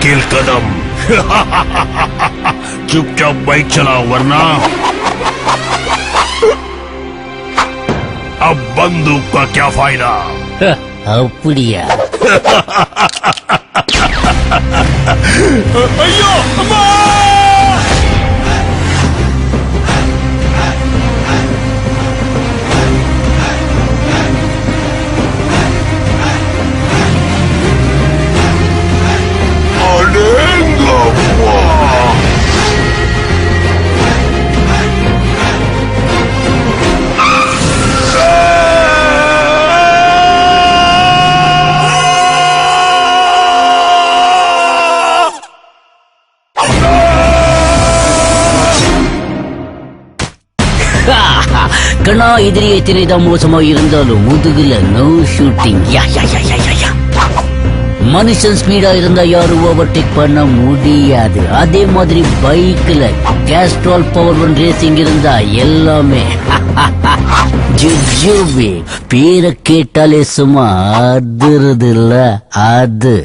वकील कदम चुपचाप बाइक चलाओ वरना अब बंदूक का क्या फायदा। அப்படியா? ஐயோ அம்மா! அடேங்கப்பா! கண்ணா எதிரியை திரைதான் மோசமா இருந்தாலும் முதுகுல நோ ஷூட்டிங். மனுஷன் ஸ்பீடா இருந்தா யாரும் ஓவர்டேக் பண்ண முடியாது. அதே மாதிரி பைக்ல கேஸ்ட்ரால் பவர் ஒன் ரேசிங் இருந்தா எல்லாமே ஜுஜுபி. பேரை கேட்டாலே சும்மா அதிருது இல்ல அது.